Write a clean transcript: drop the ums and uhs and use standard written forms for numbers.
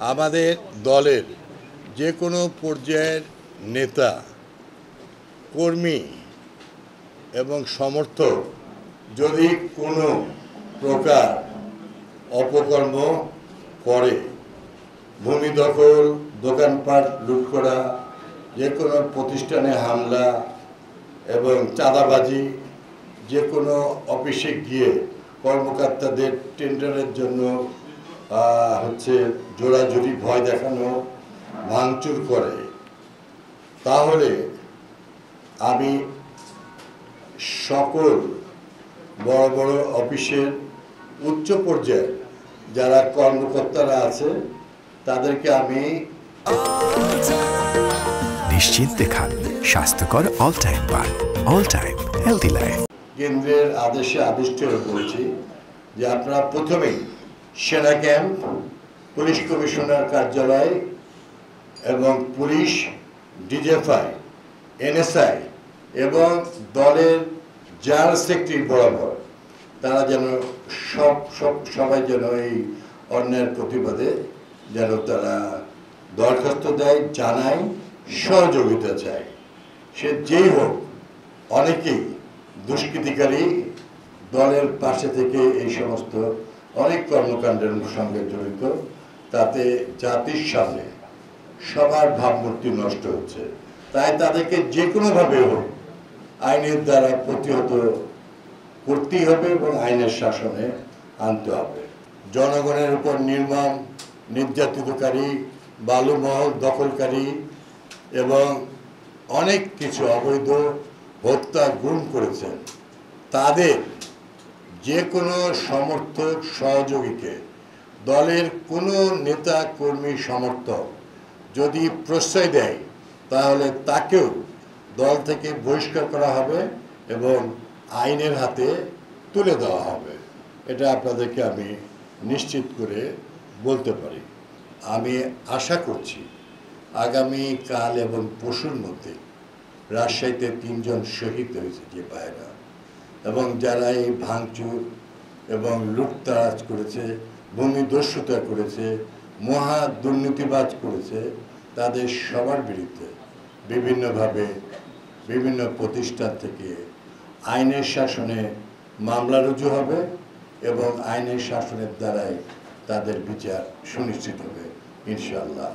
আমাদের দলের যে কোনো পর্যায়ের নেতা কর্মী এবং সমর্থক যদি কোনো প্রকার অপকর্ম করে, ভূমি দখল, দোকানপাট লুট করা, যে কোনো প্রতিষ্ঠানে হামলা এবং চাঁদাবাজি, যে কোনো অফিসে গিয়ে কর্মকর্তাদের টেন্ডারের জন্য জোরাজুরি ভয় দেখানো, ভাঙচুর করে, তাহলে আমি সকল বড় বড় অফিসের উচ্চ পর্যায়ে যারা কর্মকর্তারা আছে তাদেরকে আমি নিশ্চিন্তে খান স্বাস্থ্যকর অল টাইম পান, অল টাইম হেলদি লাইফ। কেন্দ্রের আদেশে আদিষ্ট করেছি যে আপনারা প্রথমেই সেনা ক্যাম্প, পুলিশ কমিশনার কার্যালয় এবং পুলিশ, ডিজিএফআই, এনএসআই এবং দলের জেনারেল সেক্রেটারি বরাবর তারা যেন সবাই যেন এই অন্যায়ের প্রতিবাদে যেন তারা দরখাস্ত দেয়, জানায়, সহযোগিতা চায়। সে যেই হোক, অনেকেই দুষ্কৃতিকারী দলের পাশে থেকে এই সমস্ত অনেক কর্মকাণ্ডের সঙ্গে জড়িত, তাতে জাতির সামনে সবার ভাবমূর্তি নষ্ট হচ্ছে। তাই তাদেরকে যে কোনোভাবে হোক আইনের দ্বারা প্রতিহত করতেই হবে এবং আইনের শাসনে আনতে হবে। জনগণের উপর নির্মম নির্যাতিতকারী, বালুমহল দখলকারী এবং অনেক কিছু অবৈধ হত্যা গুম করেছেন, তাদের যে কোনো সমর্থক সহযোগীকে, দলের কোনো নেতা কর্মী সমর্থক যদি প্রশ্রয় দেয় তাহলে তাকেও দল থেকে বহিষ্কার করা হবে এবং আইনের হাতে তুলে দেওয়া হবে। এটা আপনাদেরকে আমি নিশ্চিত করে বলতে পারি। আমি আশা করছি আগামী কাল এবং পরশুর মধ্যে রাজশাহীতে 3 জন শহীদ হয়েছে যে ভাইরা, এবং যারা এই ভাঙচুর এবং লুটতরাজ করেছে, ভূমিদস্যুতা করেছে, মহা দুর্নীতিবাজ করেছে, তাদের সবার বিরুদ্ধে বিভিন্নভাবে বিভিন্ন প্রতিষ্ঠান থেকে আইনের শাসনে মামলা রুজু হবে এবং আইনের শাসনের দ্বারাই তাদের বিচার সুনিশ্চিত হবে ইনশাআল্লাহ।